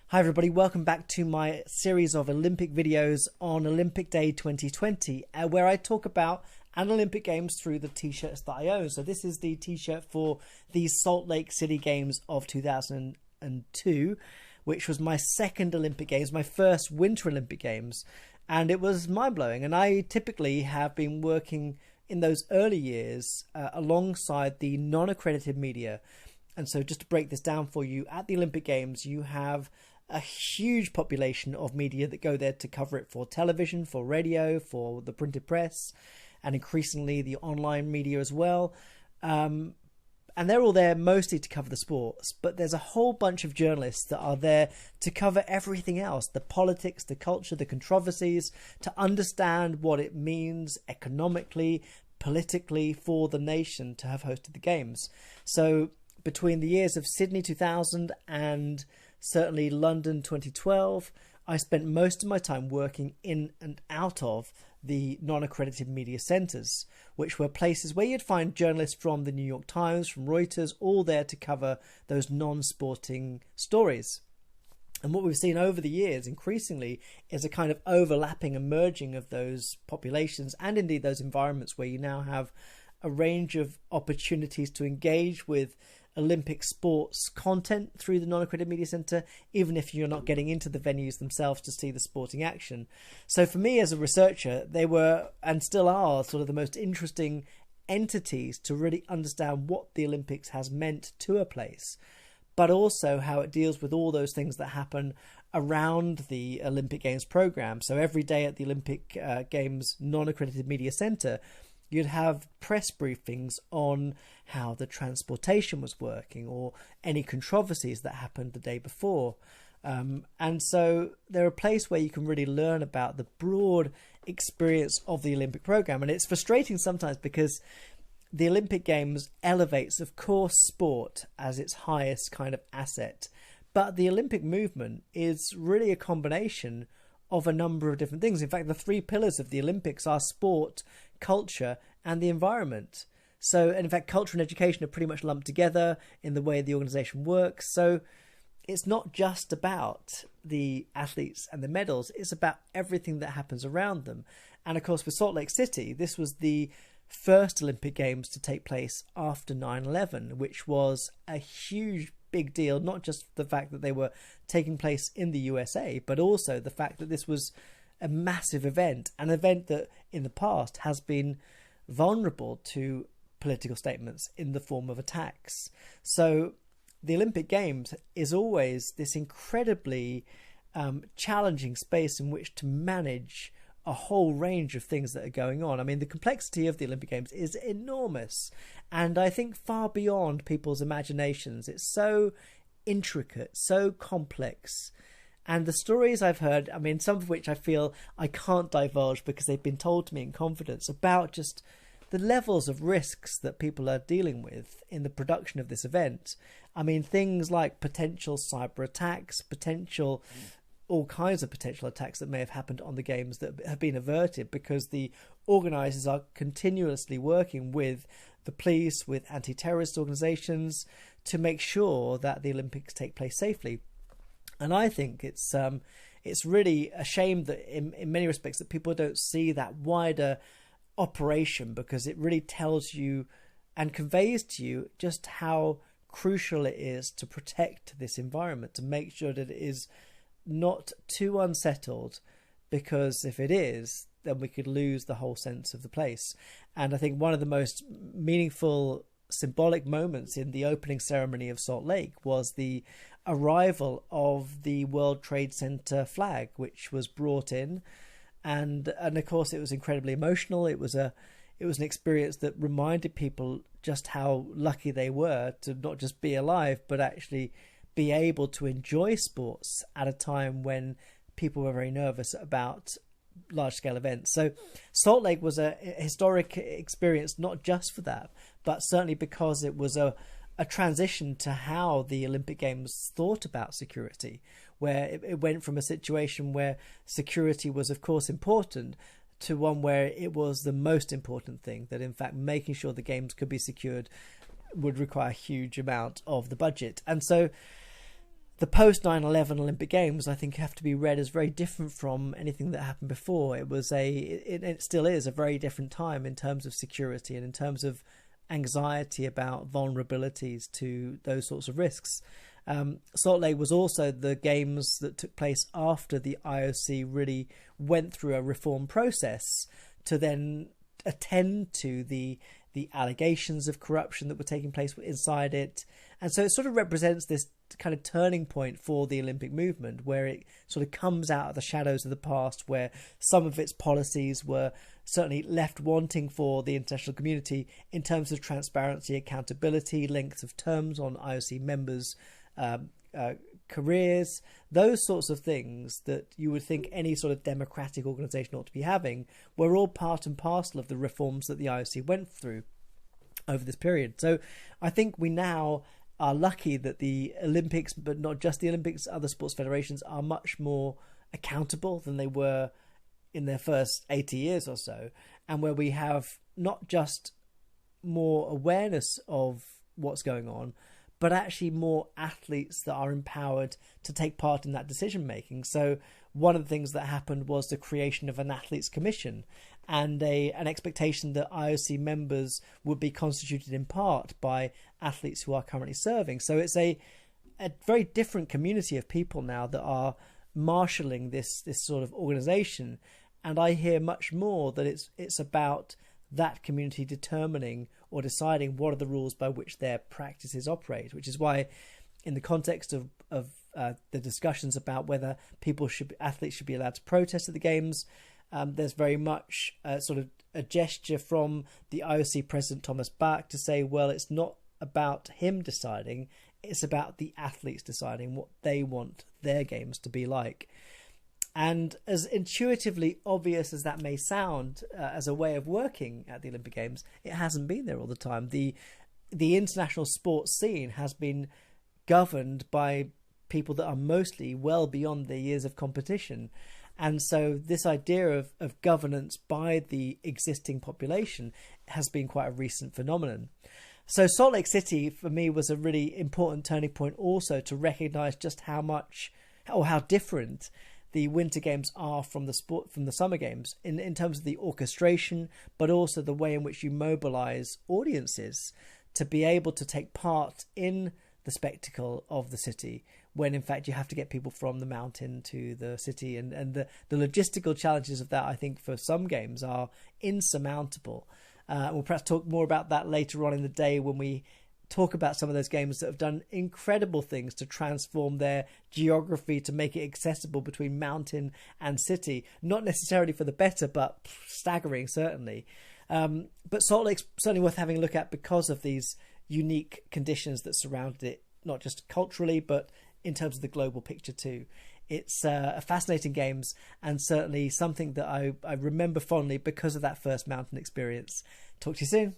Hi everybody, welcome back to my series of Olympic videos on Olympic Day 2020, where I talk about an Olympic Games through the t-shirts that I own. So this is the t-shirt for the Salt Lake City Games of 2002, which was my second Olympic Games, my first Winter Olympic Games, and it was mind-blowing. And I typically have been working in those early years alongside the non-accredited media. And so just to break this down for you, at the Olympic Games, you have a huge population of media that go there to cover it for television, for radio, for the printed press, and increasingly the online media as well. And they're all there mostly to cover the sports, but there's a whole bunch of journalists that are there to cover everything else, the politics, the culture, the controversies, to understand what it means economically, politically for the nation to have hosted the Games. So between the years of Sydney 2000 and certainly London 2012, I spent most of my time working in and out of the non-accredited media centres, which were places where you'd find journalists from the New York Times, from Reuters, all there to cover those non-sporting stories. And what we've seen over the years increasingly is a kind of overlapping and merging of those populations and indeed those environments where you now have a range of opportunities to engage with Olympic sports content through the non-accredited media centre, even if you're not getting into the venues themselves to see the sporting action. So for me as a researcher, they were and still are sort of the most interesting entities to really understand what the Olympics has meant to a place, but also how it deals with all those things that happen around the Olympic Games programme. So every day at the Olympic Games non-accredited media centre, you'd have press briefings on how the transportation was working or any controversies that happened the day before. And so they're a place where you can really learn about the broad experience of the Olympic programme. And it's frustrating sometimes because the Olympic Games elevates, of course, sport as its highest kind of asset. But the Olympic movement is really a combination of a number of different things. In fact, the three pillars of the Olympics are sport, culture, and the environment. So, and in fact, culture and education are pretty much lumped together in the way the organisation works. So it's not just about the athletes and the medals, it's about everything that happens around them. And of course, with Salt Lake City, this was the first Olympic Games to take place after 9/11, which was a huge big deal, not just the fact that they were taking place in the USA, but also the fact that this was a massive event, an event that in the past has been vulnerable to political statements in the form of attacks. So the Olympic Games is always this incredibly challenging space in which to manage a whole range of things that are going on. I mean, the complexity of the Olympic Games is enormous, and I think far beyond people's imaginations. It's so intricate, so complex. And the stories I've heard, I mean, some of which I feel I can't divulge because they've been told to me in confidence, about just the levels of risks that people are dealing with in the production of this event. I mean, things like potential cyber attacks, all kinds of potential attacks that may have happened on the Games that have been averted because the organisers are continuously working with the police, with anti-terrorist organisations to make sure that the Olympics take place safely. And I think it's really a shame that in many respects that people don't see that wider operation, because it really tells you and conveys to you just how crucial it is to protect this environment, to make sure that it is not too unsettled, because if it is, then we could lose the whole sense of the place. And I think one of the most meaningful symbolic moments in the opening ceremony of Salt Lake was the arrival of the World Trade Center flag, which was brought in, and of course it was incredibly emotional. It was an experience that reminded people just how lucky they were to not just be alive, but actually be able to enjoy sports at a time when people were very nervous about large-scale events. So Salt Lake was a historic experience, not just for that, but certainly because it was a transition to how the Olympic Games thought about security, where it went from a situation where security was, of course, important to one where it was the most important thing, that in fact making sure the Games could be secured would require a huge amount of the budget. And so the post 9/11 Olympic Games, I think, have to be read as very different from anything that happened before. It still is a very different time in terms of security and in terms of anxiety about vulnerabilities to those sorts of risks. Salt Lake was also the games that took place after the IOC really went through a reform process to then attend to the allegations of corruption that were taking place inside it. And so it sort of represents this kind of turning point for the Olympic movement, where it sort of comes out of the shadows of the past, where some of its policies were certainly left wanting for the international community in terms of transparency, accountability, length of terms on IOC members' careers, those sorts of things that you would think any sort of democratic organisation ought to be having, were all part and parcel of the reforms that the IOC went through over this period. So I think we now are lucky that the Olympics, but not just the Olympics, other sports federations are much more accountable than they were in their first 80 years or so, and where we have not just more awareness of what's going on, but actually more athletes that are empowered to take part in that decision making. So one of the things that happened was the creation of an athletes commission and an expectation that IOC members would be constituted in part by athletes who are currently serving. So it's a very different community of people now that are marshalling this sort of organization. And I hear much more that it's about that community determining or deciding what are the rules by which their practices operate, which is why in the context of the discussions about whether athletes should be allowed to protest at the games, there's very much sort of a gesture from the IOC president Thomas Bach to say, well, it's not about him deciding, it's about the athletes deciding what they want their games to be like. And as intuitively obvious as that may sound as a way of working at the Olympic Games, it hasn't been there all the time. The international sports scene has been governed by people that are mostly well beyond their years of competition. And so this idea of governance by the existing population has been quite a recent phenomenon. So Salt Lake City, for me, was a really important turning point also to recognise just how much or how different the Winter Games are from the Summer Games in terms of the orchestration, but also the way in which you mobilise audiences to be able to take part in the spectacle of the city, when in fact you have to get people from the mountain to the city, and the logistical challenges of that, I think, for some games are insurmountable. We'll perhaps talk more about that later on in the day when we talk about some of those games that have done incredible things to transform their geography to make it accessible between mountain and city, not necessarily for the better, but staggering certainly. But Salt Lake's certainly worth having a look at because of these unique conditions that surrounded it, not just culturally, but in terms of the global picture too. It's a fascinating games, and certainly something that I remember fondly because of that first mountain experience. Talk to you soon.